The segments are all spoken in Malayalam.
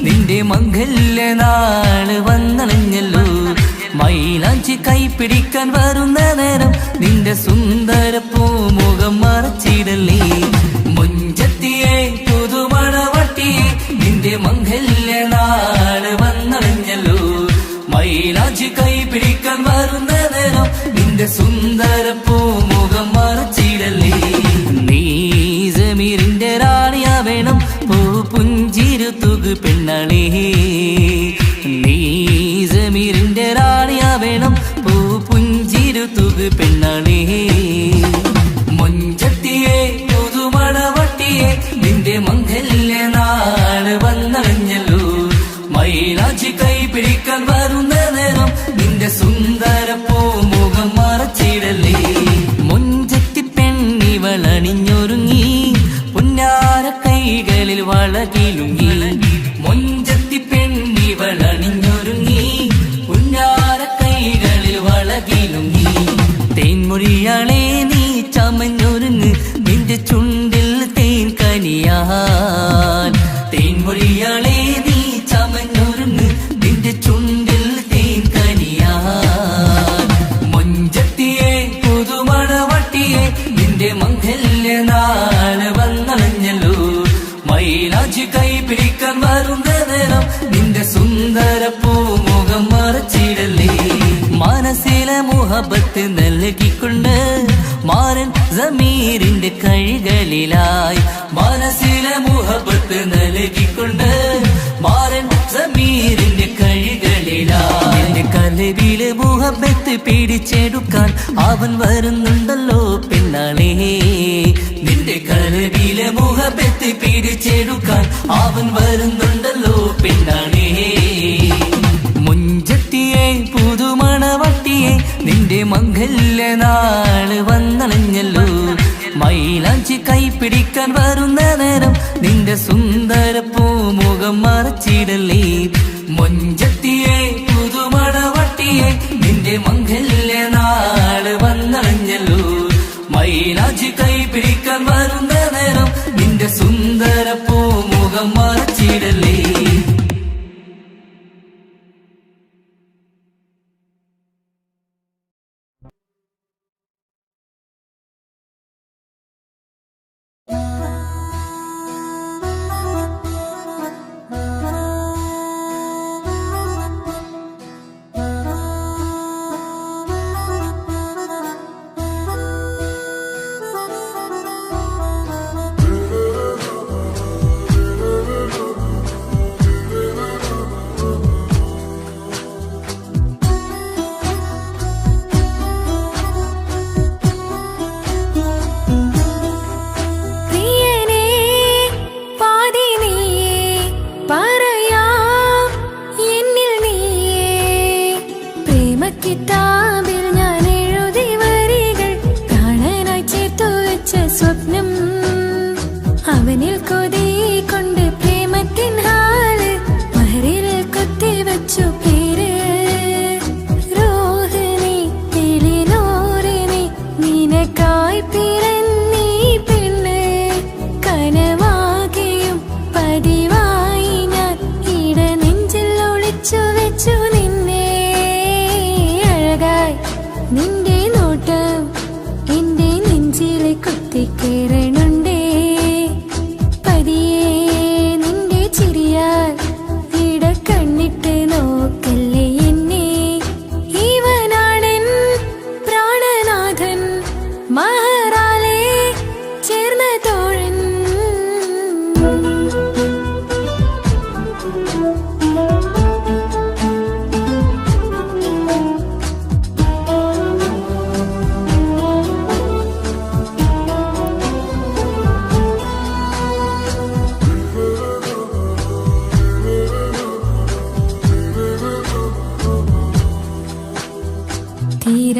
നിന്റെ മംഗല്യനാള് വന്നണഞ്ഞല്ലോ. മൈലാഞ്ചി കൈപിടിക്കാൻ വരുന്ന നേരം നിന്റെ സുന്ദര പൂമുഖം മറച്ചിടല്ലേ. മുഞ്ചത്തിയെ പുതുമണവട്ടിയെ നിന്റെ മംഗല്യനാള് വന്നണഞ്ഞല്ലോ. മൈലാഞ്ചി കൈപിടിക്കാൻ വരുന്ന നേരം നിന്റെ സുന്ദര പൂമുഖം മറച്ചിടല്ലേ. നീ സമീറിന്റെ റാണിയാ വേണം പൂ പുഞ്ചിരു തുകു പെണ്ണളേ. നീ സമീറിന്റെ റാണിയാ വേണം പൂ പുഞ്ചിരു തുകു പെണ്ണളേ. മുഞ്ചത്തിയെ പുതുമണവട്ടിയെ നിന്റെ മംഗല്യനാള് വന്നണഞ്ഞല്ലോ. മൈലാഞ്ചി കൈപിടിക്കാൻ വരുന്ന നേരം നിന്റെ സുന്ദര പൂമുഖം മറച്ചിടല്ലേ. മുഞ്ചത്തി പെണ്ണിവളണിഞ്ഞൊരുങ്ങി പുന്നാര കൈകളിൽ വളകിലുങ്ങി. മുഞ്ചത്തി പെണ്ണിവളണിഞ്ഞൊരുങ്ങി പുന്നാര കൈകളിൽ വളകിലുങ്ങി. തേൻമൊഴിയാളെ നീ ചമഞ്ഞൊരുങ്ങ് നിന്റെ ചുണ്ടിൽ തേൻ കനിയാൻ. തേൻമൊഴിയാളെ നീ ചമഞ്ഞൊരുങ്ങ് നിന്റെ ചുണ്ടിൽ തേൻ കനിയാൻ. മുഞ്ചത്തിയെ പുതുമണവട്ടിയെ നിന്റെ മംഗല്യനാള് വന്നണഞ്ഞല്ലോ. മൈലാഞ്ചി കൈപിടിക്കാൻ വരുന്ന നേരം നിന്റെ സുന്ദര പൂമുഖം മറച്ചിടല്ലേ. മനസ്സിലെ മുഹബത്ത് നൽകിക്കൊണ്ട് മാരൻ സമീറിന്റെ കൈകളിലായി. മനസ്സിലെ മുഹബത്ത് നൽകിക്കൊണ്ട് മാരൻ സമീറിന്റെ കൈകളിലായി. എന്റെ കലവിലെ മുഹബത്ത് പിടിച്ചെടുക്കാൻ അവൻ വരുന്നുണ്ടല്ലോ പെണ്ണാളേ. നിന്റെ കലവിലെ മുഹബത്ത് പിടിച്ചെടുക്കാൻ അവൻ വരുന്നുണ്ടല്ലോ പെണ്ണാളേ. മുഞ്ചത്തിയെ പുതുമണവട്ടിയെ നിന്റെ മംഗല്യനാള് വന്നണഞ്ഞല്ലോ. മൈലാഞ്ചി കൈപിടിക്കാൻ വരുന്ന നേരം നിന്റെ സുന്ദര പൂമുഖം മറച്ചിടല്ലേ. മുഞ്ചത്തിയെ പുതുമണവട്ടിയെ നിന്റെ മംഗല്യനാള് വന്നണഞ്ഞല്ലോ. മൈലാഞ്ചി കൈപിടിക്കാൻ വരുന്ന നേരം നിന്റെ സുന്ദര പൂമുഖം മറച്ചിടല്ലേ.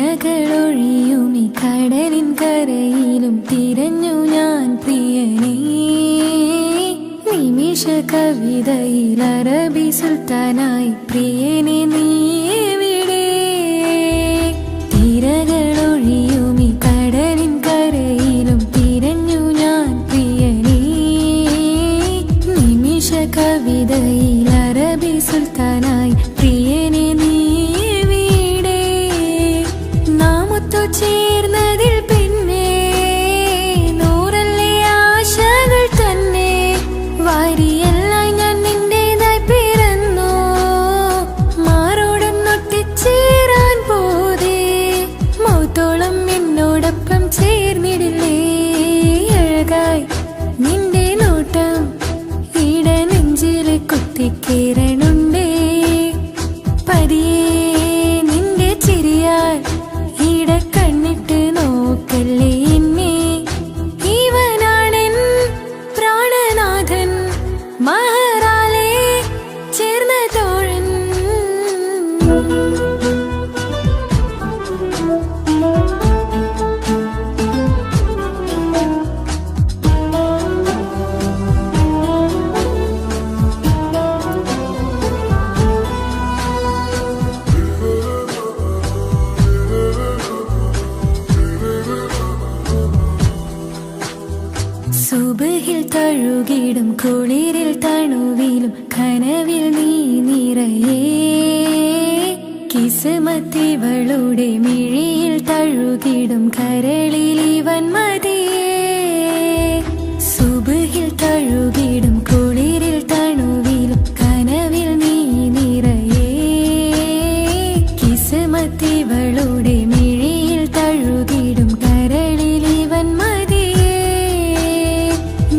തിരകളൊഴിയുമി കടലിൻ കരയിലും തിരഞ്ഞു ഞാൻ പ്രിയനേ. നിമിഷ കവിതയിൽ അറബി സുൽത്താനായി പ്രിയനെ നീ എവിടെ? തിരകളൊഴിയുമി കടലിൻ കരയിലും തിരഞ്ഞു ഞാൻ പ്രിയനേ. നിമിഷ കവിതയിൽ തഴുകിടും കുളിരിൽ തണുവിലും കനവിൽ നീ നിറയേ കിസ്മത്തിവളുടെ മിഴിയിൽ തഴുകിടും കരളിൽ ഇവൻ മതിയേ സുബ്ഹിൽ തഴുകിടും കുളിരിൽ തണുവിലും കനവിൽ നീ നിറയേ കിസ്മത്തിവളുടെ മിഴിയിൽ തഴുകിടും കരളിൽ ഇവൻ മതിയേ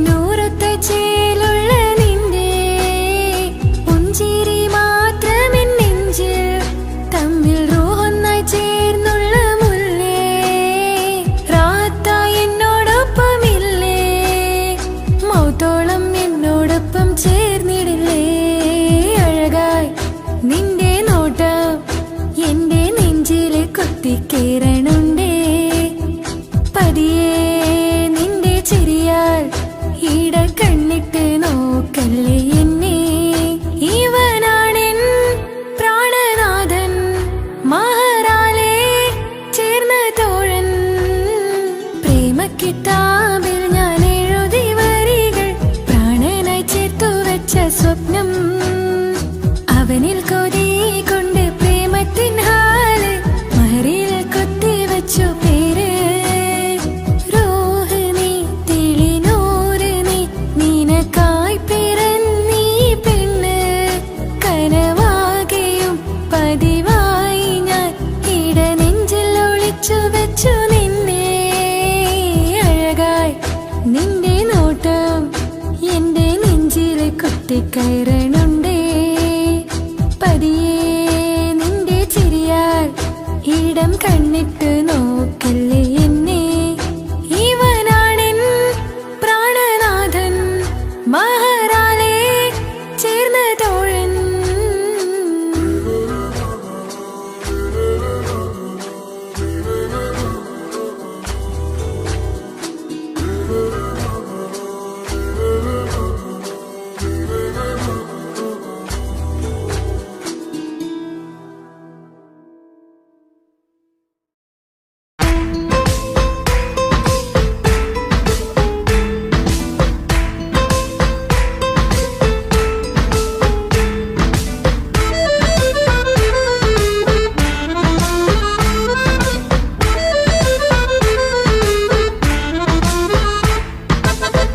നൂറൊത്ത ചേലുള്ള നിന്റെ പുഞ്ചിരി മാത്രമെൻ നെഞ്ചിൽ തമ്മിൽ റൂഹൊന്നായി ചേർന്നുള്ള മുല്ലേ റാത്തായി എന്നോടൊപ്പമില്ലേ മൗത്തോളം എന്നോടൊപ്പം ചേർന്നിടില്ലേ അഴകായി നിന്റെ നോട്ടം എന്റെ നെഞ്ചിലെ കുത്തിക്കേറണുണ്ടേ പതിയെ നിന്റെ ചിരിയാൽ ഈട കണ്ണിട്ട് നോക്കല്ലേ എന്നെ ഇവനാണെൻ പ്രാണനാഥൻ മഹറാലെ ചേർന്ന തോഴൻ പ്രേമക്കിതാബിൽ ഞാൻ എഴുതി വരികൾ പ്രാണനായി ചേർത്തു വെച്ച സ്വപ്നം അവനിൽ കൊതി കൊണ്ട് പ്രേമത്തിൻ ഹാല് മഹറിൽ കൊത്തിവച്ചു പേര് റൂഹ് നീ തെളിനൂറ് നീ നിനക്കായി പിറന്നീ പെണ്ണ് കനവാകെയും പതിവായി ഞാൻ ഇട നെഞ്ചിൽ ഒളിച്ചു വെച്ചു നിന്നെ അഴകായി നിന്റെ നോട്ടം എന്റെ നെഞ്ചിലെ കുത്തിക്കയറണുണ്ടേ പതിയെ നിന്റെ ചിരിയാൽ ഇടം കണ്ണിട്ട് നോക്കല്ലേ എന്നെ ഇവനാണെൻ പ്രാണനാഥൻ മഹറാലെ ചേർന്ന തോഴൻ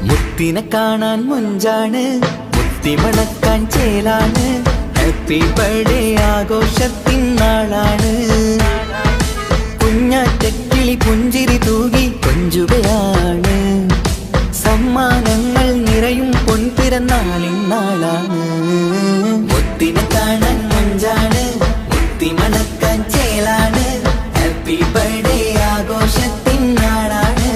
മുത്തിനെ കാണാൻ മുഞ്ചാണ് മുത്തിമണക്കാൻ ചേലാണ് ഹാപ്പി ബർത്ത്ഡേ ആഘോഷത്തിൻ നാളാണ് കുഞ്ഞാറ്റക്കിളി പുഞ്ചിരി തൂകി കൊഞ്ചുകയാണ് സമ്മാനങ്ങൾ നിറയും പൊൻപിറന്നാളിൻ നാളാണ് മുത്തിനെ കാണാൻ മുഞ്ചാണ് മുത്തിമണക്കാൻ ചേലാണ് ഹാപ്പി ബർത്ത്ഡേ ആഘോഷത്തിൻ നാളാണ്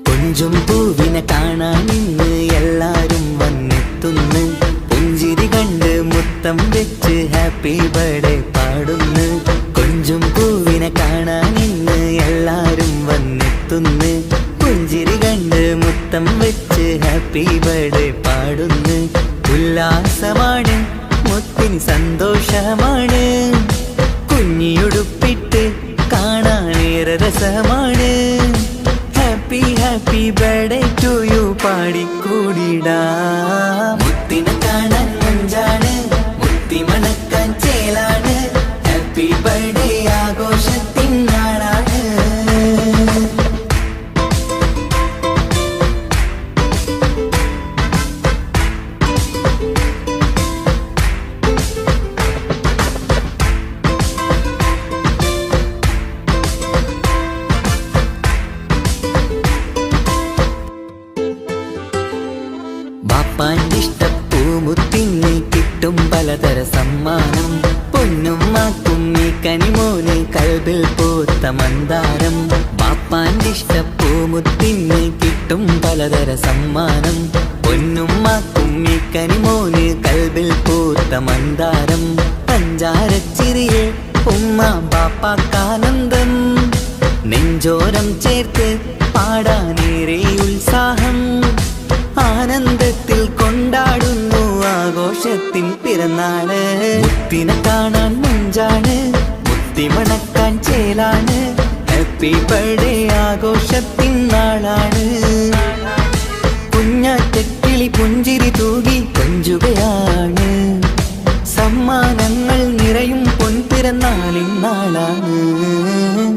കൊഞ്ചും പൂവിനെ കാണാൻ ഇന്ന് എല്ലാരും വന്നെത്തുന്നു പുഞ്ചിരി കണ്ട് മുത്തം വെച്ച് ഹാപ്പി ബർത്ത്ഡേ പാടുന്നു കൊഞ്ചും പൂവിനെ കാണാൻ ഇന്ന് എല്ലാരും വന്നെത്തുന്നു പുഞ്ചിരി കണ്ട് മുത്തം വെച്ച് ഹാപ്പി ബർത്ത്ഡേ പാടുന്നു ഉല്ലാസമാണ് മുത്തിന് സന്തോഷമാണ് കുഞ്ഞിയുടുപ്പിട്ട് കാണാനേറെ രസമാണ് happy happy birthday to you പാടിക്കൂടിടാ മുത്തിനെ കാണാൻ മഞ്ചാണ് മുത്തി മണക്കാൻ ചേലാണ് ഹാപ്പി ബർത്ത്ഡേ ആഘോഷത്തിൻ നാളാണ് ബാപ്പാന്റെ ഇഷ്ടപ്പൂമുത്തിന് കിട്ടും പലതര സമ്മാനം പൊന്നും മാക്കും ഈ കനിമോന് കൽബിൽ പൂത്ത മന്ദാരം ബാപ്പാന്റെ ഇഷ്ടപ്പൂമുത്തിന് കിട്ടും പലതര സമ്മാനം പൊന്നും മാക്കും ഈ കനിമോന് കൽബിൽ പൂത്ത മന്ദാരം പഞ്ചാരച്ചിരിയെ ഉമ്മ ബാപ്പാക്കാനന്ദം നെഞ്ചോരം ചേർത്ത് പാടാനേറെ ഉത്സാഹം. ആനന്ദത്തിൽ കൊണ്ടാടുന്നു ആഘോഷത്തിൻ പിറന്നാള്. മുത്തിനെ കാണാൻ മുഞ്ചാണ്, മുത്തി മണക്കാൻ ചേലാണ്. Happy birthday ആഘോഷത്തിൻ നാളാണ്. കുഞ്ഞാറ്റക്കിളി പുഞ്ചിരി തൂകി കൊഞ്ചുകയാണ്. സമ്മാനങ്ങൾ നിറയും പൊൻപിറന്നാളിൻ നാളാണ്.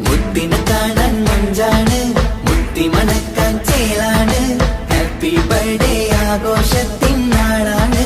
മുത്തിനെ കാണാൻ മഞ്ചാണ്, മുത്തി മണക്കാൻ ചേലാണ്. Happy birthday ആഘോഷത്തിൻ നാളാണ്.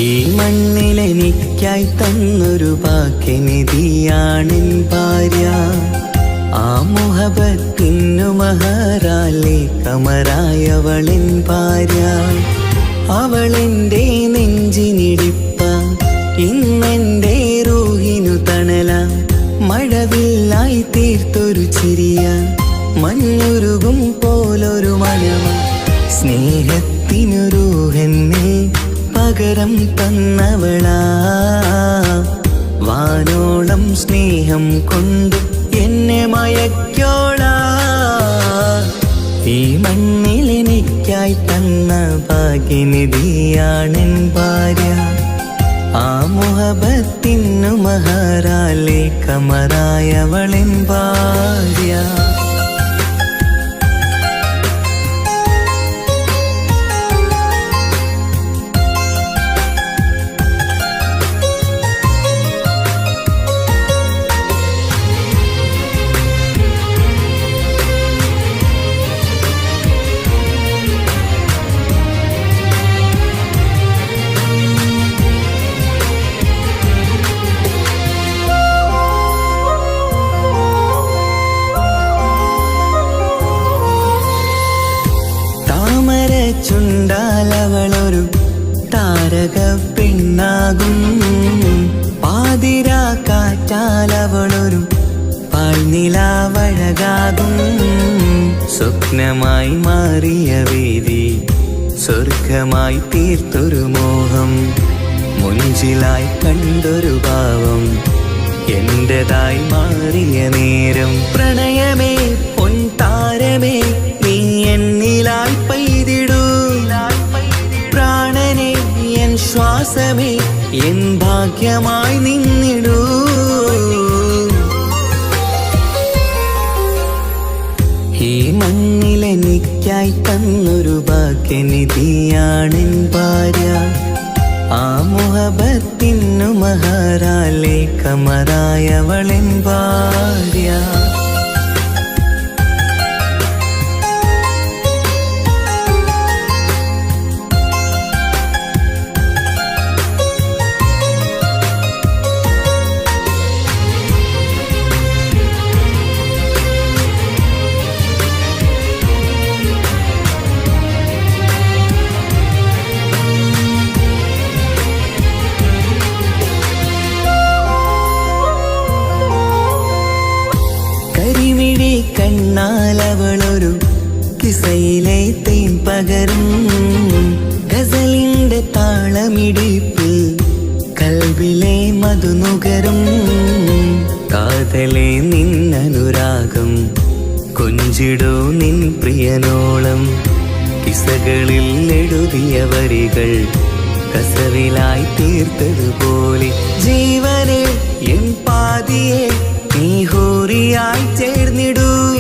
ഈ മണ്ണിലെനിക്കായി തന്നൊരു ഭാഗ്യനിധിയാണെൻ ഭാര്യ. ആ മുഹബത്തിനു മഹറാലെ കമറായവളിൻ ഭാര്യ. അവളെന്റെ നെഞ്ചിനിടിപ്പ, ഇന്നെന്റെ റൂഹിനു തണല. മഴവില്ലായി തീർത്തൊരു ചിരിയ, മഞ്ഞുരുകും പോലൊരു മനമ. സ്നേഹത്തിനു റൂഹെന്നെ പകരം തന്നവളാ. വാനോളം സ്നേഹം കൊണ്ട് എന്നെ മയക്കോളാ. ഈ മണ്ണിലെനിക്കായി തന്ന ഭാഗ്യനിധിയാണെൻ ഭാര്യ. ആ മുഹബത്തിനു മഹറാലെ കമറായവളിൻ ഭാര്യ. ചുണ്ടാലവളൊരു താരക പെണ്ണാകും. പാതിരാ കാറ്റാലവളൊരു പാൽനിലാവഴകാകും. സ്വപ്നമായി മാറിയ വേദി സ്വർഗമായി തീർത്തൊരു മോഹം. മുഞ്ചിലായി കണ്ടൊരു ഭാവം എന്റേതായി മാറിയ നേരം. പ്രണയമേ പൊൻതാരമേ നീ എന്നിലായി പെയ്തിടൂ. പ്രാണനെ എൻ ശ്വാസമേ എൻ ഭാഗ്യമായി നിന്നിടൂ. ഈ മണ്ണിലെനിക്കായി തന്നൊരു ഭാഗ്യനിധിയാണെൻ ഭാര്യ. ആ മുഹബത്തിനു മഹറാലെ കമറായവളിൻ ഭാര്യ. കണ്ണാലവളൊരു കിസയിലെ തേൻ പകരും. ഗസലിന്റെ താളമിടിപ്പിൽ കൽബിലെ മധുനുകരും. കാതലെ നിന്നനുരാഗം കൊഞ്ചിടൂ നിൻ പ്രിയനോളം. കിസകളിൽ എഴുതിയ വരികൾ കസവിലായി തീർത്തതുപോലെ. ജീവനെ എൻ പാതിയെ നീ ഹൂറിയായി ചേർന്നിടൂ.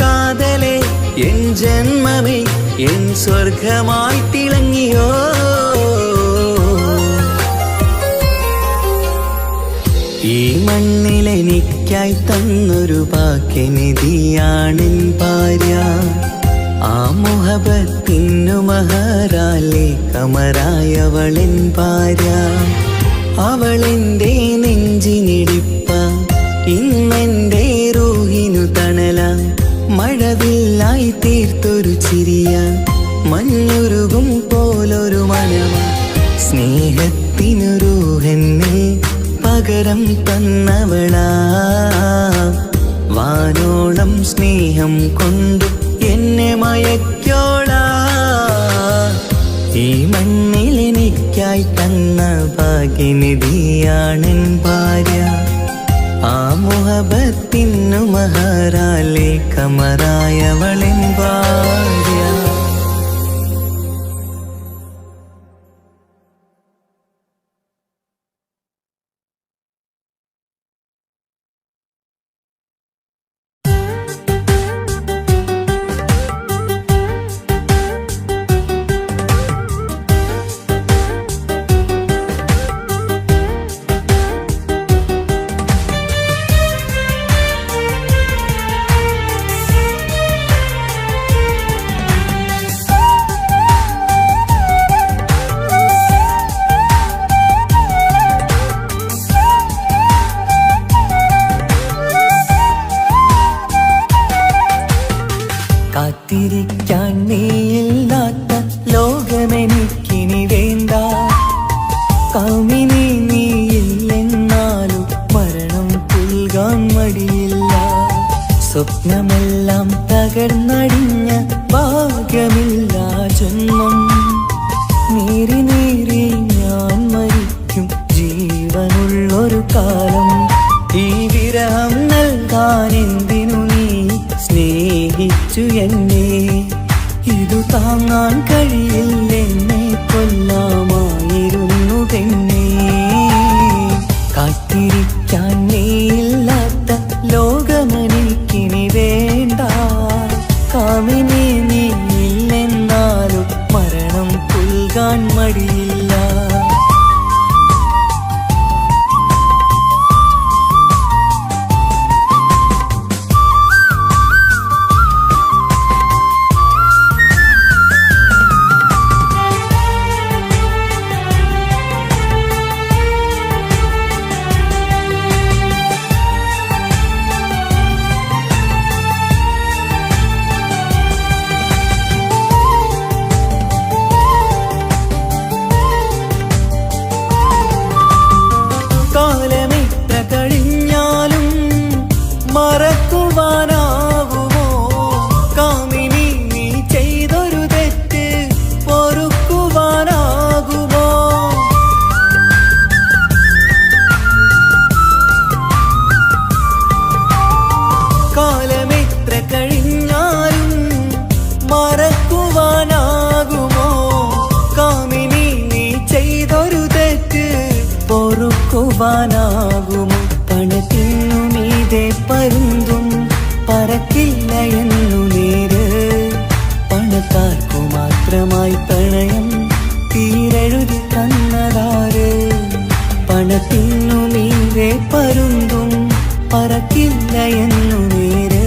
കാതലെ എൻ ജന്മമേ എൻ സ്വർഗമായി തിളങ്ങിയോ. ഈ മണ്ണിലെനിക്കായി തന്നൊരു ഭാഗ്യനിധിയാണെൻ ഭാര്യ. ആ മുഹബത്തിനു മഹറാലെ കമറായവളിൻ ഭാര്യ. അവളെന്റെ നെഞ്ചിനിടിപ്പ, ഇന്നെന്റെ റൂഹിനു തണല. മഴവില്ലായി തീർത്തൊരു ചിരിയ, മഞ്ഞുരുകും പോലൊരു മനമ. സ്നേഹത്തിനു റൂഹെന്നെ പകരം തന്നവളാ. വാനോളം സ്നേഹം കൊണ്ട് എന്നെ മയക്കോളാ. ഈ മണ്ണിലെനിക്കായി തന്ന ഭാഗ്യനിധിയാണെൻ ഭാര്യ. ആ മുഹബത്തിനു മഹറാലെ കമറായവളിൻ ഭാര്യ. കാത്തിരിക്കാൻ നീയില്ലാത്ത ലോകമെനിക്കിനി വേണ്ട. കൗമിനി നീയില്ലെന്നാലും മരണം പുൽകാൻ മടിയില്ല. സ്വപ്നമെല്ലാം തകർന്നടിഞ്ഞ ഭാഗ്യമില്ല ജന്മം. നീറി നീറി ഞാൻ മരിക്കും ജീവനുള്ളൊരു കാലം. ഈ വിരഹം നൽകാൻ എന്തിനു നീ സ്നേഹിച്ചു എന്നെ? ഇതു താങ്ങാൻ കഴിയില്ലെന്നെ കൊല്ലാമായിരുന്നു പെണ്ണേ. കാത്തിരിക്കാൻ നീയില്ലാത്ത ലോകമെനിക്കിനി വേണ്ട. കാമിനി നീയില്ലെന്നാലും മരണം പുൽകാൻ മടിയില്ല. കാലമെത്ര കഴിഞ്ഞാലും മറക്കുവാനാകുമോ? കാമിനി നീ ചെയ്തൊരു തെറ്റ് പൊറുക്കുവാനാകുമോ? കാലമെത്ര കഴിഞ്ഞാലും മറക്കുവാനാകുമോ? കാമിനി നീ ചെയ്തൊരു തെറ്റ് പൊറുക്കുവാനാകുമോ? പണത്തിനു മീതെ പരുന്തും പറക്കില്ല എന്നു നേര്. പണക്കാർക്കു മാത്രമായി പ്രണയം തീരെഴുതി തന്നതാര്? പണത്തിനു മീതെ പരുന്തും പറക്കില്ല എന്നു നേര്.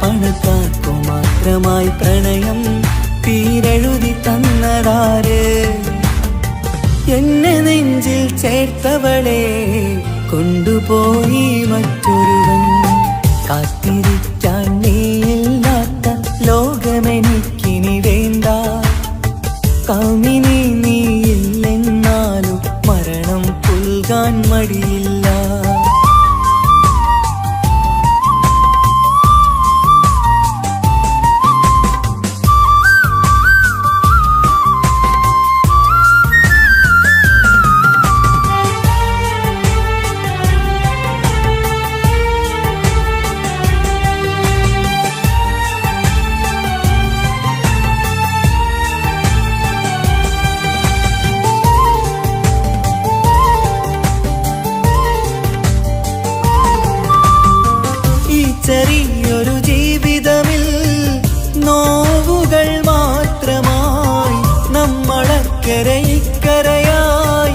പണക്കാർക്കു മാത്രമായി പ്രണയം തീരെഴുതി തന്നതാര്? എന്നെ നെഞ്ചിൽ ചേർത്തവളെ കൊണ്ടുപോയി മറ്റൊരുവൻ. കാത്തിരിക്കാൻ നീയില്ലാത്ത ലോകമെനിക്കിനി വേണ്ട. കൗമിനി നീയില്ലെന്നാലും മരണം പുൽകാൻ മടിയില്ല. ചെറിയൊരു ജീവിതമിൽ നോവുകൾ മാത്രമായി നമ്മളക്കരെ ഇക്കരയായി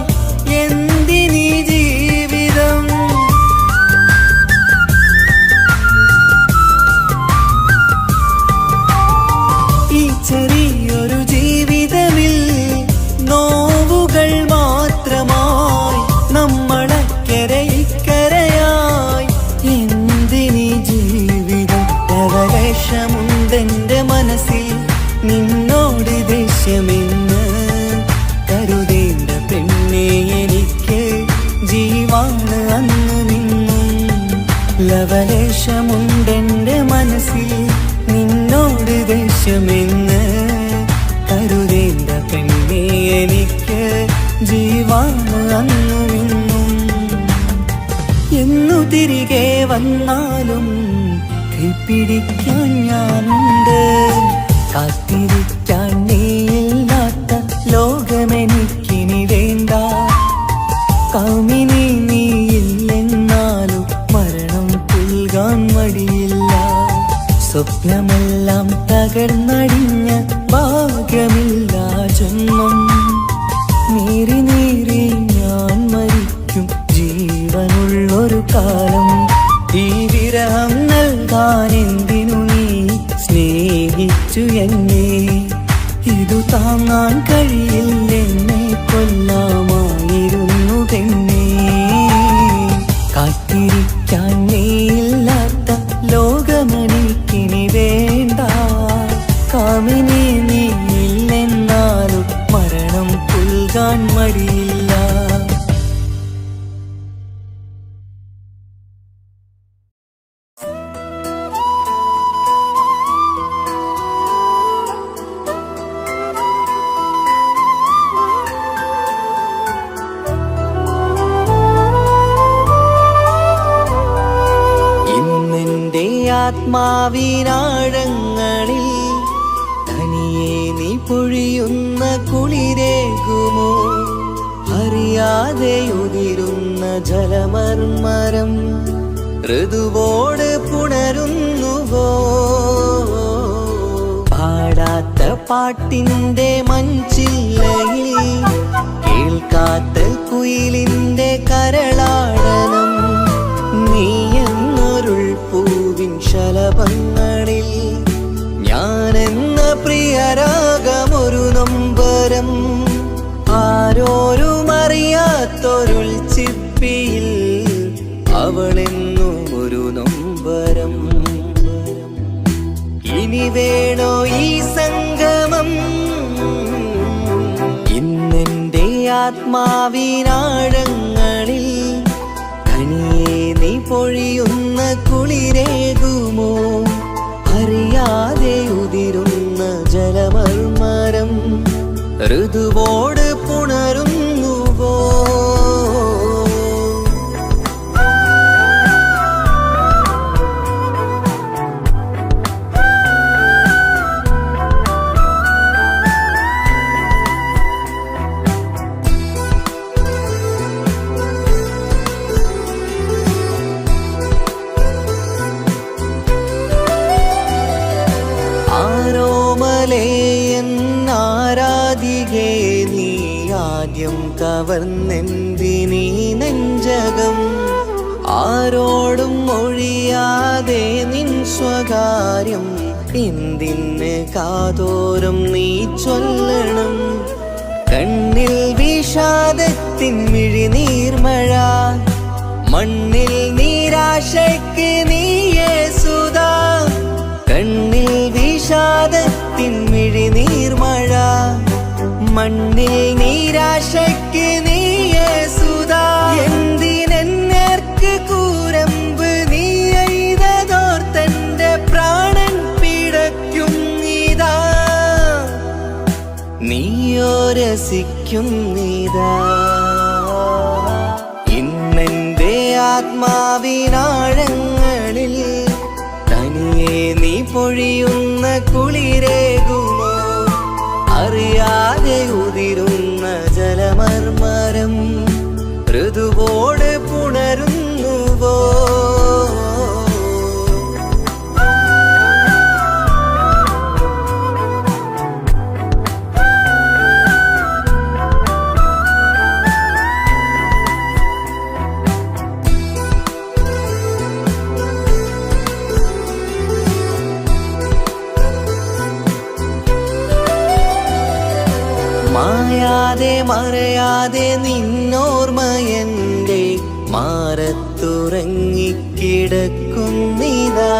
എന്തിനീ ജീവിതം? ഈ ചെറിയൊരു ജീവിതമിൽ നോവുകൾ മാത്രമായി നമ്മളക്കരെ ഇക്കരയായി എന്തിനീ ജീവിതം? ലവലേശമുണ്ടെന്റെ മനസ്സിൽ നിന്നോട് ദേഷ്യമെന്ന് കരുതേണ്ട പെണ്ണെ എനിക്ക് ജീവാണ് അന്ന് നിന്നും. ലവലേശമുണ്ടെന്റെ മനസ്സിൽ നിന്നോട് ദേഷ്യമെന്ന് കരുതേണ്ട പെണ്ണെ എനിക്ക് ജീവാണ് അന്നു നിന്നും. എന്നു തിരികെ വന്നാലും കൈപ്പിടിക്കാൻ ഞാനുണ്ട്. കാത്തിരിക്കാൻ നീയില്ലാത്ത ലോകമെനിക്കിനി വേണ്ട. കൗമിനി നീയില്ലെന്നാലും മരണം പുൽകാൻ മടിയില്ല. സ്വപ്നമെല്ലാം തകർന്നടിഞ്ഞ ഭാഗ്യമില്ല ജന്മം. നീറി നീറി ഞാൻ മരിക്കും ജീവനുള്ളൊരു കാലം. ഈ വിരഹം നൽകാൻ എന്തിനു നീ സ്നേഹിച്ചു എന്നെ? ഇതു താങ്ങാൻ കഴിയില്ലെന്നെ കൊല്ലാമായിരുന്നു പെണ്ണേ. കാത്തിരിക്കാൻ നീയില്ലാത്ത ലോകമെനിക്കിനി വേണ്ട. ആത്മാവിനാഴങ്ങളിൽ തനിയെ നീ പൊഴിയുന്ന കുളിരേകുമോ? അറിയാതെ ഉതിരുന്ന ജലമർമരം ഋതുവോട് പുണരുന്നുവോ? പാടാത്ത പാട്ടിന്റെ മഞ്ചില്ലയിൽ കേൾക്കാത്ത കുയിലിന്റെ കരളാടനം നീ എന്നൊരുൾ പൂവിൻ ശലഭങ്ങളിൽ ഞാനെന്ന പ്രിയരാഗമൊരു നൊമ്പരം ആരോരും അറിയാത്തൊരുൾ ചിപ്പിയിൽ അവളെന്നും ഒരു നൊമ്പരം. ഇനി വേണോ ഈ സംഗമം? ഇന്നെന്റെ ആത്മാവിനാഴങ്ങളിൽ തനിയെ നീ പൊഴിയുന്ന കുളിരേകുമോ? അറിയാതെ ഉതിരുന്ന ജലമർമരം ഋതുവോട് പുണരുന്നുവോ? ആരാധികേ നീ ആദ്യം കവർന്നെന്തിനീ നെഞ്ചകം? ആരോടും ഒഴിയാതെ നിൻ സ്വകാര്യം എന്തിന് കാതോരം നീ ചൊല്ലണം? കണ്ണിൽ വിഷാദത്തിൻ മിഴിനീർമഴ മണ്ണിൽ നിരാശയ്ക്ക് നീയേ സുധാ. കണ്ണിൽ വിഷാദത്തിൻ മിഴിനീർമഴ മണ്ണിൽ നിരാശയ്ക്ക് നീയേ സുധാ. എന്തിനെന്നേർക്ക് കൂരമ്പ് നീ എയ്തതോർത്തന്റെ പ്രാണൻ പിടയ്ക്കും നീതാ. നീയോ രസിക്കും നീതാ. ഇന്നെന്റെ ആത്മാവിനാഴങ്ങളിൽ തനിയെ നീ പൊഴിയുന്ന കുളിരേകുമോ? അറിയാതെ ഉതിരുന്ന ജലമർമരം ഋതുവോട് പുണരുന്നുവോ? മായാതെ മറയാതെ നിന്നോർമ്മയന്റെ മാറത്തുറങ്ങിക്കിടക്കുന്നിതാ.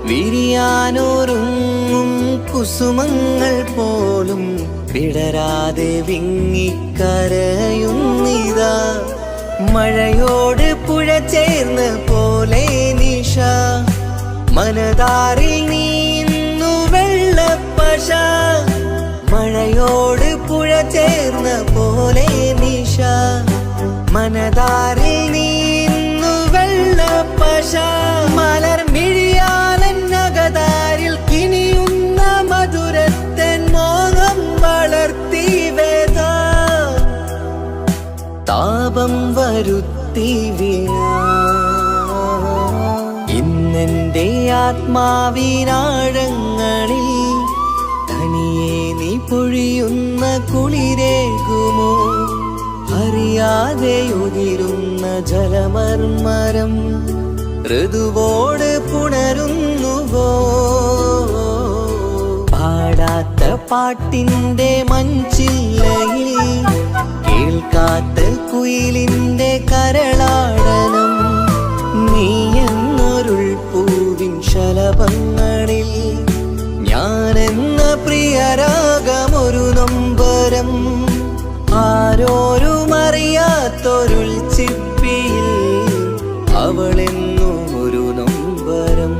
വിരിയാനൊരുങ്ങും കുസുമങ്ങൾ പോലും വിടരാതെ വിങ്ങിക്കരയുന്നിതാ. മഴയോട് പുഴ ചേർന്ന പോലെ നിശ മനതാറിൽ നീന്നു വെള്ളപ്പശ. മഴയോട് പുഴ ചേർന്ന പോലെ നിശ മനതാറിൽ നീന്നു വെള്ളപ്പശ. മലർ മിഴിയാലന്നകതാരിൽ കിനിയുന്ന മധുരത്തൻ മോഹം വളർത്തി വേദ താപം വരുത്തി വീണ. ഇന്നെന്റെ ആത്മാവിനാഴങ്ങളിൽ തനിയെ നീ പൊഴിയുന്ന കുളിരേകുമോ? അറിയാതെ ഉതിരുന്ന ജലമർമരം ഋതുവോട് പുണരുന്നുവോ? പാടാത്ത പാട്ടിന്റെ മഞ്ചില്ലയിൽ കേൾക്കാത്ത കുയിലിന്റെ കരളാടനം നീ എന്നൊരുൾ പൂവിൻ ശലഭങ്ങളിൽ ഞാനെന്ന പ്രിയരാഗമൊരു നൊമ്പരം ആരോരും അറിയാത്തൊരുൾ ചിപ്പിയിൽ അവളെന്നും ഒരു നൊമ്പരം.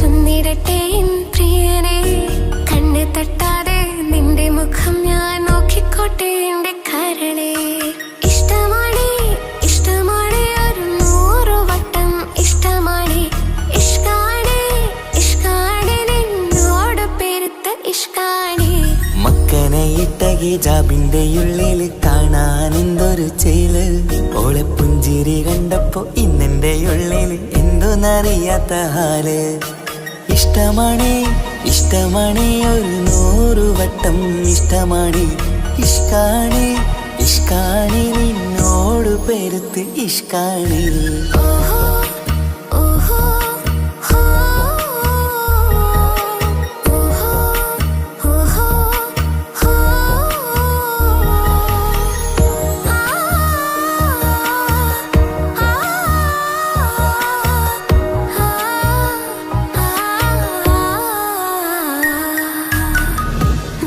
ചൊന്നിടട്ടെ എൻ പ്രിയനെ. കണ്ണ് തട്ടാതെ നിന്റെ മുഖം ഞാൻ നോക്കിക്കോട്ടെ എന്റെ കരളെ. ഇഷ്ടമാണ് ഇഷ്ടമാണ് ഒരു 100 വട്ടം ഇഷ്ടമാണ്. ഇഷ്കാണ് ഇഷ്കാണ് നിന്നോട് പെരുത്ത ഇഷ്കാണ്. മക്കനയിട്ട ഹിജാബിന്റെ ഉള്ളിൽ കാണാൻ എന്തൊരു ചേല്. ഓളെ പുഞ്ചിരി കണ്ടപ്പോ ഇന്നെന്റെ ഉള്ളിൽ എന്തോന്നറിയാത്ത ഹാല്. ഇഷ്ടമാണ് ഇഷ്ടമാണ് ഒരു 100 വട്ടം ഇഷ്ടമാണ്. ഇഷ്കാണ് ഇഷ്കാണ് നിന്നോട് പെരുത്ത് ഇഷ്കാണ്. ഓഹോ ഓഹോ ഹോ ഓഹോ ഓഹോ ഹോ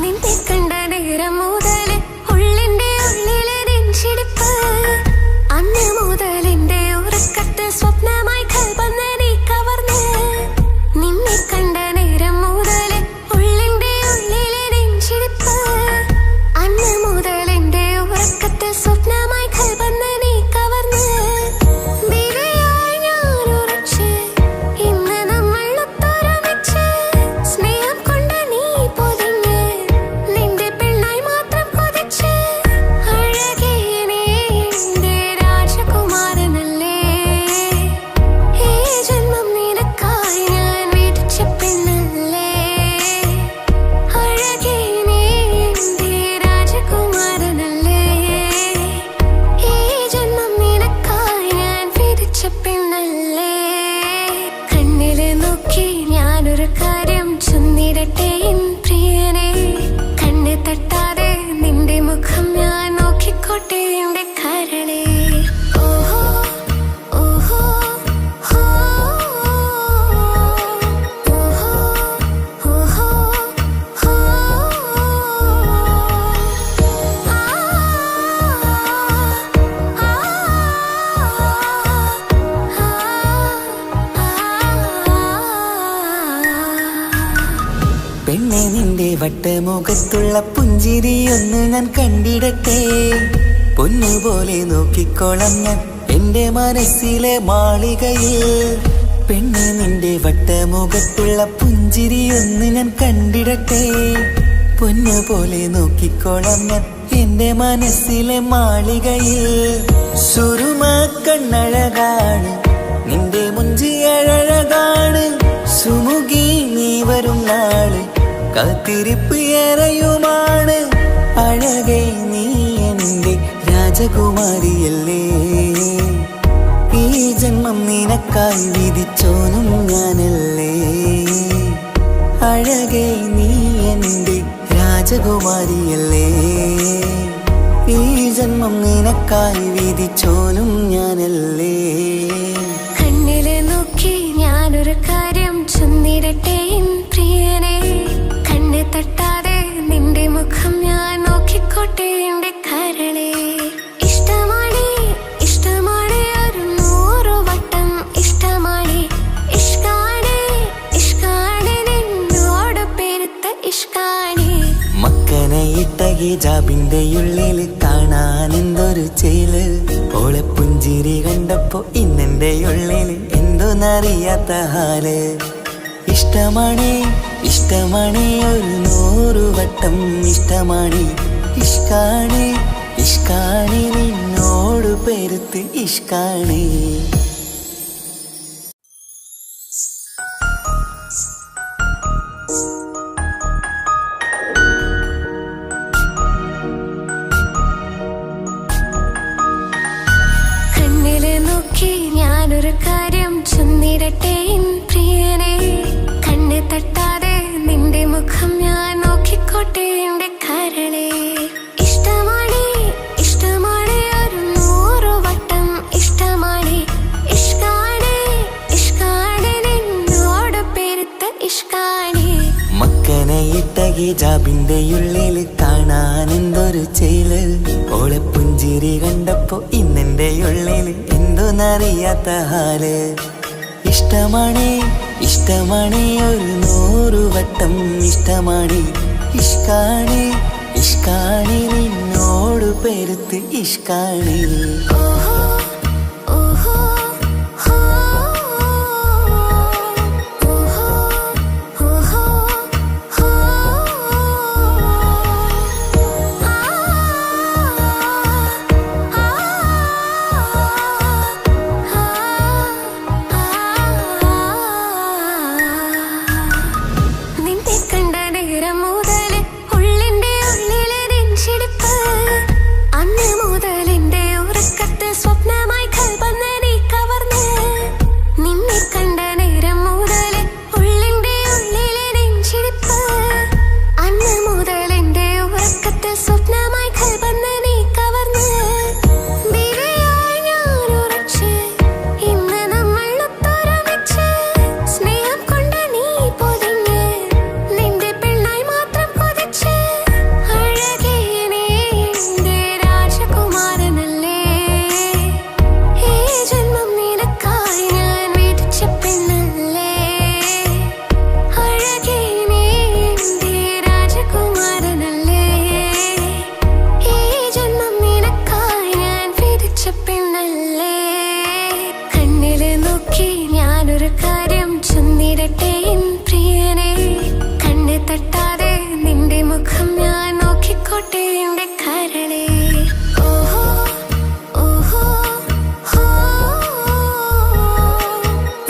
നിന്നെ കണ്ട നേരം മുതല് ഉള്ളിന്റെ ഉള്ളിലെ നെഞ്ചിടിപ്പ്. അന്ന് മുതൽ എന്റെ ഉറക്കത്തിൽ സ്വപ്നമായി കൽപ്പന നീ കവർന്ന്. നിന്നെ കണ്ട നേരം മുതല് ഉള്ളിന്റെ ഉള്ളിലെ നെഞ്ചിടിപ്പ്. അന്ന് മുതൽ എന്റെ ഉറക്കത്തിൽ സ്വപ്നമായി കൽപ്പന നീ കവർന്ന്. ദിവ്യയായി ഞാൻ ഉറച്ച് ഇന്ന് നമ്മൾ ഒത്തൊരുമിച്ച്. സ്നേഹം കൊണ്ട് നീ പൊതിഞ്ഞ് നിന്റെ പെണ്ണായി മാത്രം കൊതിച്ച്. അഴകേ നീ എന്റെ രാജകുമാരനല്ലേ. ഈ ജന്മം നിനക്കായി ഞാൻ വിധിച്ച പെണ്ണല്ലേ. അഴകേ നീ എന്റെ രാജകുമാരനല്ലേ. ഈ ജന്മം നിനക്കായി ഞാൻ വിധിച്ച പെണ്ണല്ലേ. കണ്ണില് നോക്കി ഞാനൊരു കാര്യം ചൊന്നിടട്ടെ എൻ പ്രിയനെ. കണ്ണ് തട്ടാതെ നിന്റെ മുഖം ഞാൻ നോക്കിക്കോട്ടെ എന്റെ കരളെ. ഓഹോ ഓഹോ ഹോ ഓഹോ ഓഹോ ഹോ പെണ്ണെ നിന്റെ വട്ടമുഖത്തുള്ള പുഞ്ചിരിയൊന്ന് ഞാൻ കണ്ടിടട്ടെ. പൊന്നുപോലെ നോക്കിക്കോളാം ഞാൻ എന്റെ മനസ്സിലെ മാളികയിൽ. പെണ്ണെ നിന്റെ വട്ടമുഖത്തുള്ള പുഞ്ചിരിയൊന്ന് ഞാൻ കണ്ടിടട്ടെ. പൊന്നുപോലെ നോക്കിക്കോളാം ഞാൻ എന്റെ മനസ്സിലെ മാളികയിൽ. സുറുമ കണ്ണഴകാണ് നിന്റെ മുഞ്ചിയഴകാണ്. സുമുഖി നീ വരും നാള് കാത്തിരിപ്പ് ഏറെയുമാണ്. അഴകേ നീ എന്റെ രാജകുമാരിയല്ലേ. ഈ ജന്മം നിനക്കായി വിധിച്ചോനും ഞാനല്ലേ. അഴകേ നീ എന്റെ രാജകുമാരിയല്ലേ. ഈ ജന്മം നിനക്കായി വിധിച്ചോനും ഞാനല്ലേ. കണ്ണില് നോക്കി ഞാനൊരു കാര്യം ചൊന്നിടട്ടെ എൻ പ്രിയനെ. കണ്ണ് തട്ടാതെ നിന്റെ മുഖം ഞാൻ നോക്കിക്കോട്ടെ എന്റെ കരളെ. ഇഷ്ടമാണ് ഇഷ്ടമാണ് ഒരു 100 വട്ടം ഇഷ്ടമാണ്. ഇഷ്കാണ് ഇഷ്കാണ് നിന്നോട് പെരുത്ത ഇഷ്കാണ്. മക്കനയിട്ട ഹിജാബിന്റെ ഉള്ളിൽ കാണാൻ എന്തൊരു ചേല്. ഓളെ പുഞ്ചിരി കണ്ടപ്പോ ഇന്നെന്റെ ഉള്ളിൽ എന്തോന്നറിയാത്ത ഹാല്. ഇഷ്ടമാണ് ഇഷ്ടമാണ് ഒരു 100 വട്ടം ഇഷ്ടമാണ്. ഇഷ്കാണ് ഇഷ്കാണ് നിന്നോട് പെരുത്ത് ഇഷ്കാണ്. കണ്ണില് നോക്കി ഞാനൊരു കാര്യം ചൊന്നിടട്ടെ എൻ പ്രിയനെ. കണ്ണ് തട്ടാതെ നിന്റെ മുഖം ഞാൻ നോക്കിക്കോട്ടെ എന്റെ കരളെ. ഇഷ്ടമാണ് ഇഷ്ടമാണ് ഒരു 100 വട്ടം ഇഷ്ടമാണ്. ഇഷ്കാണ് ഇഷ്കാണ് നിന്നോട് പെരുത്ത ഇഷ്കാണ്. മക്കനയിട്ട ഹിജാബിന്റെ ഉള്ളിൽ കാണാൻ എന്തൊരു ചേല്. ഓളെ പുഞ്ചിരി കണ്ടപ്പോ ഇന്നെന്റെ ഉള്ളിൽ എന്തോന്നറിയാത്ത ഹാല്. ഇഷ്ടമാണ് ഇഷ്ടമാണ് ഒരു 100 വട്ടം ഇഷ്ടമാണ് ഇഷ്കാണ് ഇഷ്കാണ് നിന്നോട് പെരുത്ത് ഇഷ്കാണ് ഓഹോ ഓഹോ ഹോ ഓഹോ ഓഹോ ഹോ നിന്നെ കണ്ട നേരം മുതൽ ഉള്ളിന്റെ ഉള്ളിലെ നെഞ്ചിടിപ്പ് അന്ന് മുതൽ എന്റെ ഉറക്കത്തെ സ്വപ്നമായി കൽപ്പന നീ കവർന്ന് നിന്നെ കണ്ട നേരം മുതൽ ഉള്ളിന്റെ ഉള്ളിലെ നെഞ്ചിടിപ്പ് അന്ന് മുതൽ എന്റെ ഉറക്കത്തെ സ്വപ്നമായി കൽപ്പന നീ കവർന്ന് ബിരിയായി ഞാൻ ഉറച്ച് ഇന്ന് നമ്മൾ ഒത്തൊരുമിച്ച് സ്നേഹം കൊണ്ട് നീ പൊതിഞ്ഞ് നിന്റെ പെണ്ണായി മാത്രം കൊതിച്ച് അഴകേ നീ എന്റെ രാജകുമാരനല്ലേ ഈ ജന്മം നിനക്കായി ഞാൻ വിധിച്ച പെണ്ണല്ലേ അഴകേ നീ എന്റെ രാജകുമാരനല്ലേ ഈ ജന്മം നിനക്കായി ഞാൻ വിധിച്ച പെണ്ണല്ലേ കണ്ണില് നോക്കി ഞാനൊരു കാര്യം ചൊന്നിടട്ടെ എൻ പ്രിയനെ കണ്ണ് തട്ടാതെ നിന്റെ മുഖം ഞാൻ നോക്കിക്കോട്ടെ എന്റെ കരളെ ഓഹോ ഓഹോ ഹോ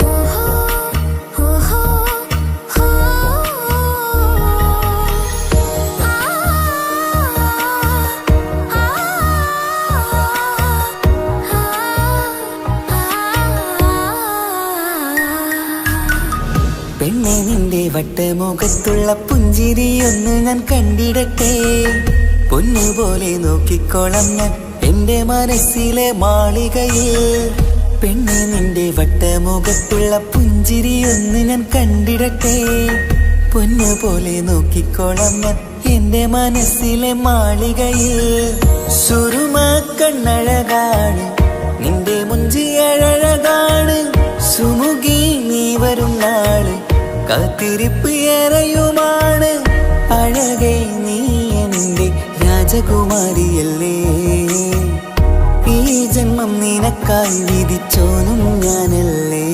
ഓഹോ ഓഹോ ഹോ പെണ്ണെ നിന്റെ വട്ടമുഖത്തുള്ള പുഞ്ചിരിയൊന്ന് ഞാൻ കണ്ടിടട്ടെ പൊന്നുപോലെ നോക്കിക്കോളാം ഞാൻ എന്റെ മനസ്സിലെ മാളികയിൽ പെണ്ണെ നിന്റെ വട്ടമുഖത്തുള്ള പുഞ്ചിരിയൊന്ന് ഞാൻ കണ്ടിടട്ടെ പൊന്നുപോലെ നോക്കിക്കോളാം ഞാൻ എന്റെ മനസ്സിലെ മാളികയിൽ സുറുമ കണ്ണഴകാണ് നിന്റെ മുഞ്ചി അഴകാണ് സുമുഖി നീ വരും നാള് കാത്തിരിപ്പ് ഏറെയുമാണ് അഴകേ നീ എന്റെ രാജകുമാരിയല്ലേ ഈ ജന്മം നിനക്കായി വിധിച്ചോനും ഞാനല്ലേ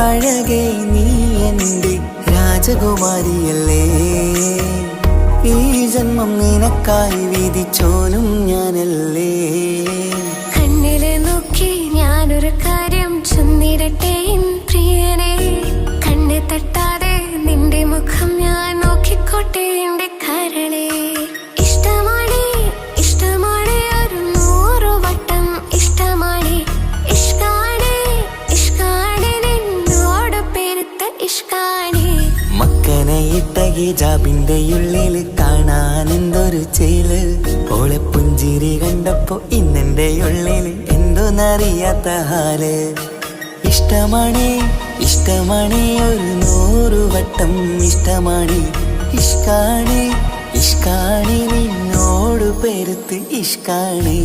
അഴകേ നീ എന്റെ രാജകുമാരിയല്ലേ ഈ ജന്മം നിനക്കായി വിധിച്ചോനും ഞാനല്ലേ കണ്ണില് നോക്കി ഞാനൊരു കാര്യം ചൊന്നിടട്ടെ എൻ പ്രിയനെ കണ്ണ് തട്ടാതെ നിന്റെ മുഖം ഞാൻ നോക്കിക്കോട്ടെ എന്റെ കരളെ ഇഷ്ടമാണ് ഇഷ്ടമാണ് ഒരു 100 വട്ടം ഇഷ്ടമാണ് ഇഷ്കാണ് ഇഷ്കാണ് നിന്നോട് പെരുത്ത ഇഷ്കാണ് മക്കനെ ഇട്ട ഹിജാബിന്റെ ഉള്ളിൽ കാണാൻ എന്തൊരു ചേല് ഓളെ പുഞ്ചിരി കണ്ടപ്പോ ഇന്നെന്റെ ഉള്ളിൽ എന്തോന്നറിയാത്ത ഹാല് ഇഷ്ടമാണ് ഇഷ്ടമാണ് ഒരു 100 വട്ടം ഇഷ്ടമാണ് ഇഷ്കാണ് ഇഷ്കാണ് നിന്നോട് പെരുത്ത് ഇഷ്കാണ്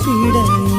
പിടയും.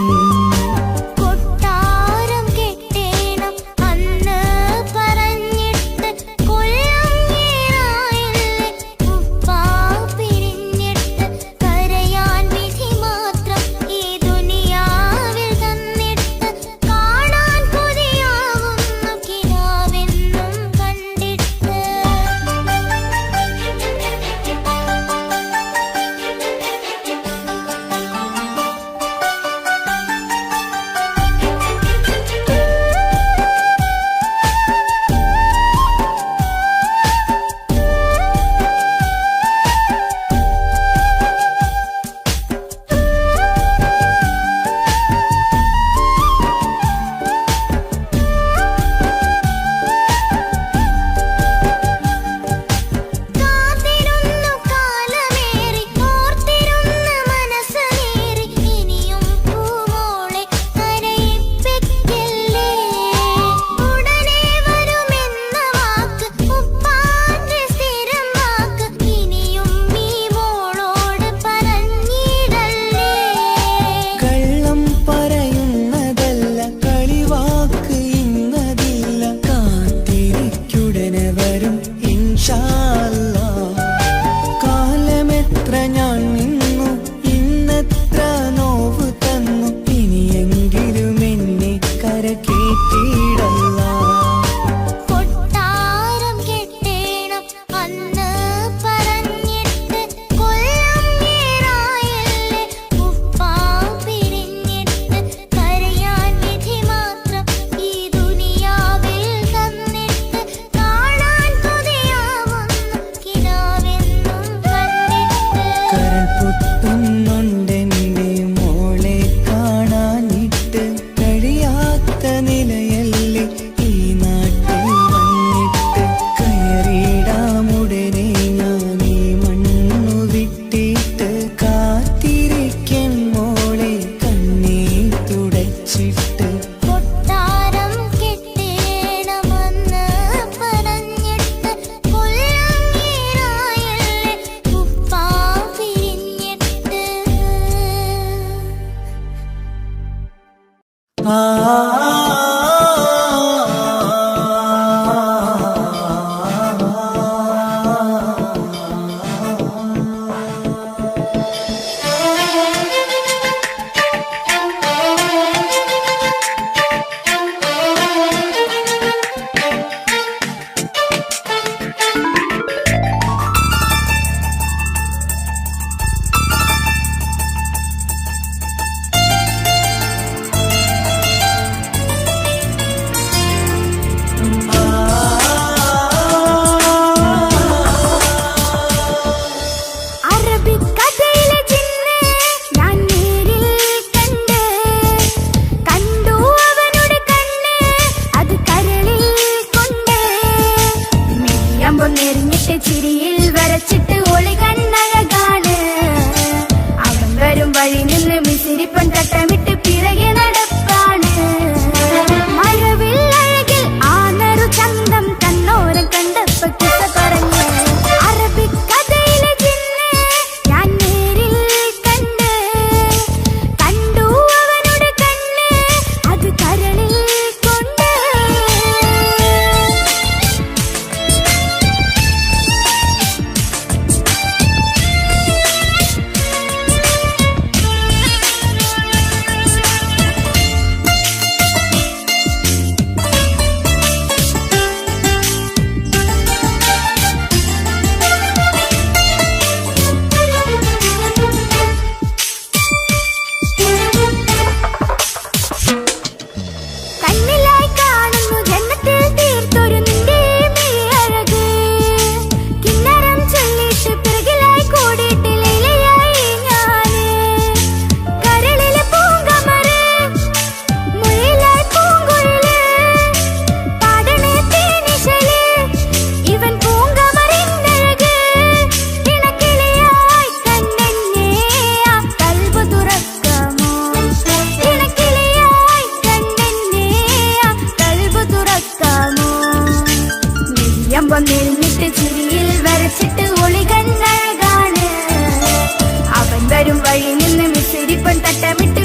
വന്നിരുന്നിട്ട് ചിരിയിൽ വരച്ചിട്ട് ഒളികണ്ണഴകാണ് അവൻ വരും വഴി നിന്ന് മിസ്സിരിപ്പൻ തട്ടമിട്ട്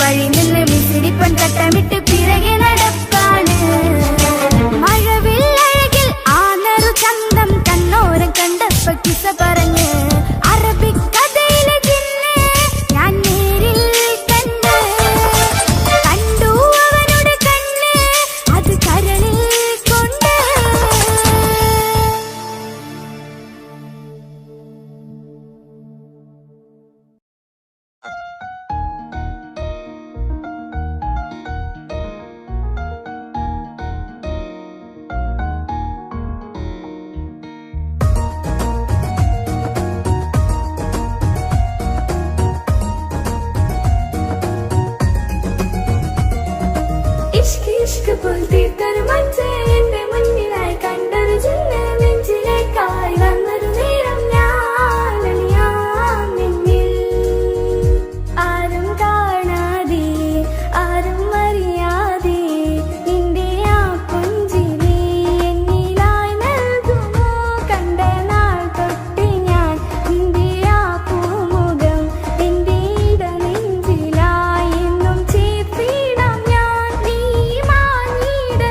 വഴി നിന്ന് മിസിരിപ്പൻ തട്ടമിട്ട് പിറകെ നടപ്പാണ്. മഴവില്ലഴകിൽ ആ നെറു ചന്തം കണ്ണോരം കണ്ടപ്പോ കിസ പറഞ്ഞ് അറബിക്കഥയിലെ ജിന്ന് ഞാൻ നേരിൽ കണ്ട്. കണ്ടു അവനുടെ കണ്ണ് അത് കരളിൽ കൊണ്ട്. ഇഷ്ക് ഇഷ്ക് പോൽ തീർത്തൊരു മഞ്ച് എന്റെ മുന്നിലായി കണ്ടൊരു ജിന്ന് നെഞ്ചിലേക്കായി വന്നൊരു നേരം ഞാൻ അണിയാം നിന്നിൽ. ആരും കാണാതെ ആരും അറിയാതെ നിന്റെ ആ പുഞ്ചിരി എന്നിലായി നൽകുമോ. കണ്ട നാൾ തൊട്ട് ഞാൻ നിന്റെ ആ പൂമുഖം എന്റെ ഇടനെഞ്ചിലായി എന്നും ചേർത്തിടാം ഞാൻ. നീ മാഞ്ഞിട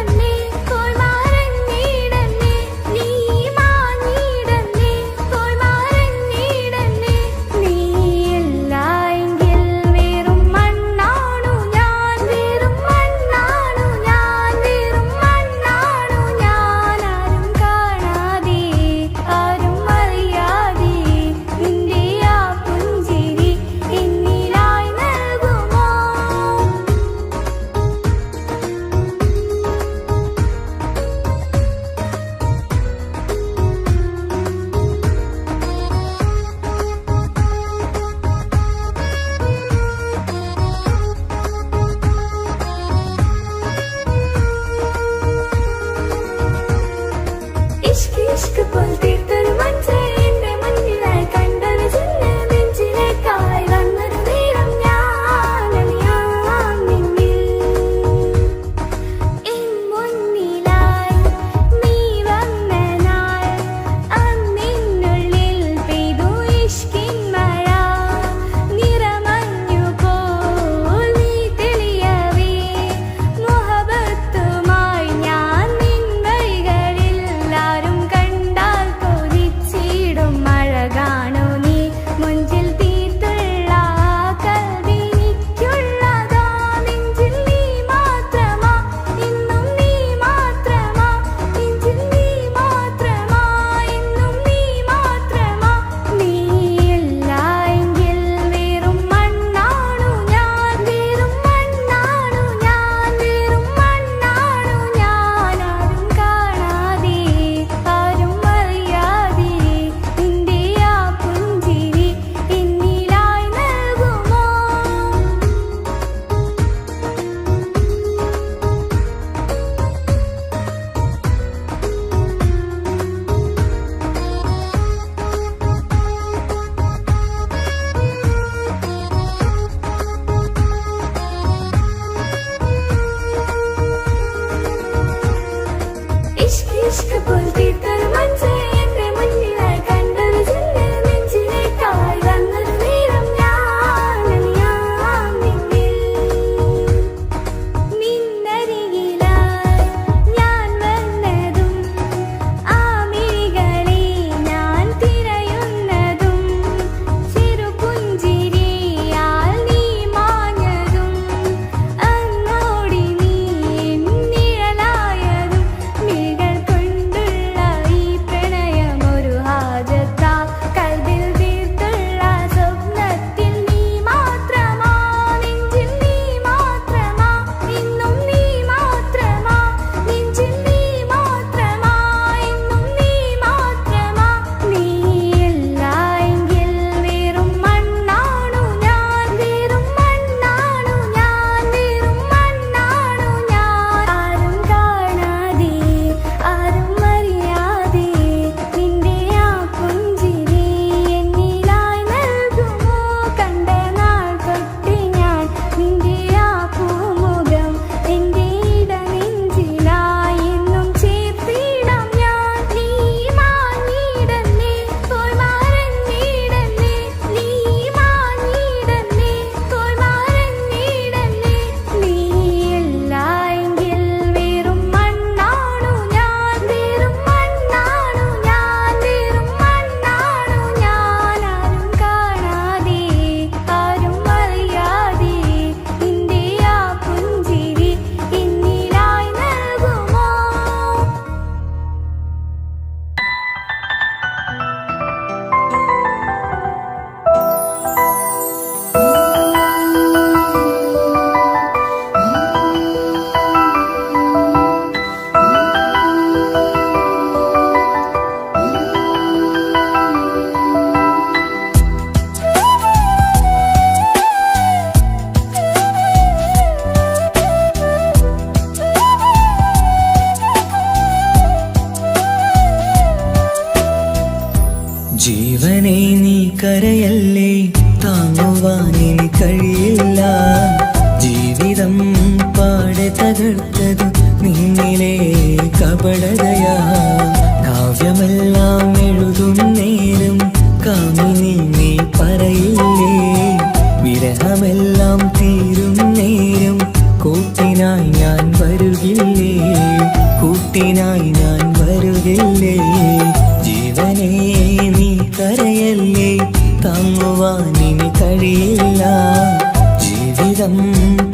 ജീവിതം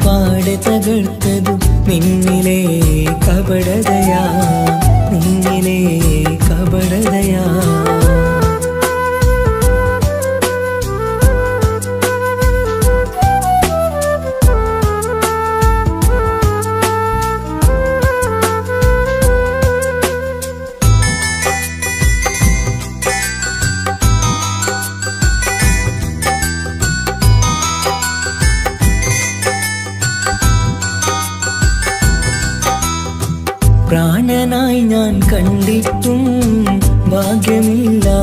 പാടെ തകർത്തതു നിന്നിലെ കപടതയാ, നിന്നിലെ കപടതയാ. പ്രാണനായി ഞാൻ കണ്ടിട്ടും ഭാഗ്യമില്ലാതായില്ലേ,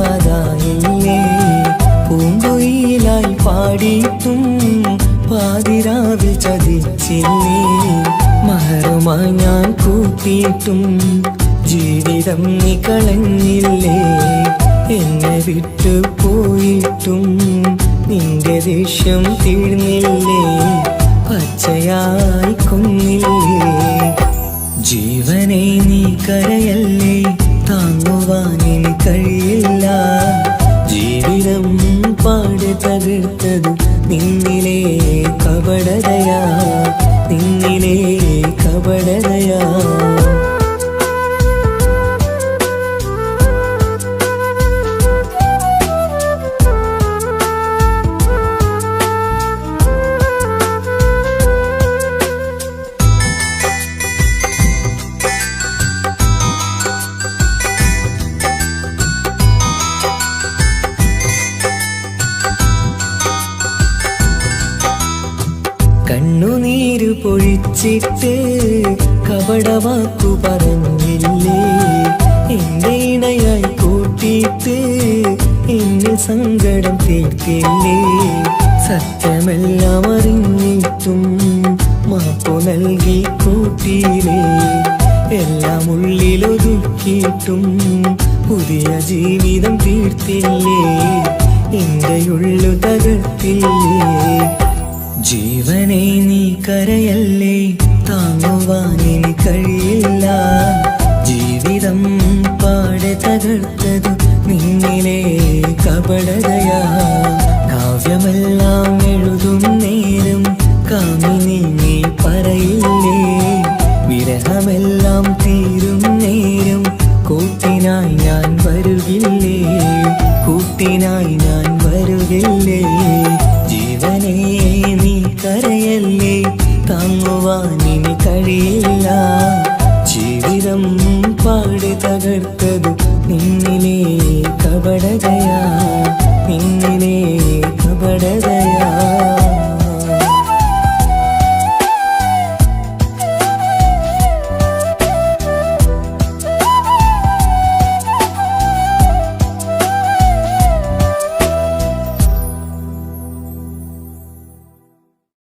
പൂങ്കുയിലായി പാടിയിട്ടും പാതിരാവിൽ ചതിച്ചില്ലേ, മഹറുമായി ഞാൻ കൂട്ടിയിട്ടും ജീവിതം നീ കളഞ്ഞില്ലേ, എന്നെ വിട്ടു പോയിട്ടും നിന്റെ ദേഷ്യം തീർന്നില്ലേ, പച്ചയായി കൊന്നില്ലേ. ജീവനെ നീ കരയല്ലേ, താങ്ങുവാനിനി കഴിയില്ല, ജീവിതം പാടെ തകർത്തത് നിന്നിലെ കപടതയാ, നിന്നിലെ കപടതയാ. കണ്ണുനീര് പൊഴിച്ചിട്ട് കപടവാക്കു പറഞ്ഞില്ലേ, എന്റെ ഇണയായി കൂട്ടിയിട്ട് എന്നെ സങ്കടം തീർത്തില്ലേ, സത്യമെല്ലാം അറിഞ്ഞിട്ടും മാപ്പു നൽകി കൂട്ടിയില്ലേ, എല്ലാം ഉള്ളിലൊതുക്കിയിട്ടും പുതിയ ജീവിതം തീർത്തില്ലേ, എന്റെ ഉള്ളു തകർത്തില്ലേ. ജീവനെ നീ കരയല്ലേ, താങ്ങുവാനിനി കഴിയില്ല, ജീവിതം പാടെ തകർത്തതു നിന്നിലെ കപടതയാ. കാവ്യമെല്ലാം എഴുതും നേരം കാമിനി നീ പറയില്ലേ, വിരഹമെല്ലാം തീരും നേരം കൂട്ടിനായി ഞാൻ വരുകില്ലേ, കൂട്ടിനായി ഞാൻ വരുകില്ലേ. ജീവനെ നീ കരയല്ലേ, താങ്ങുവാനിനി കഴിയില്ല, ജീവിതം പാടെ തകർത്തതു നിന്നിലെ കപടതയാ, നിന്നിലെ കപടതയാ.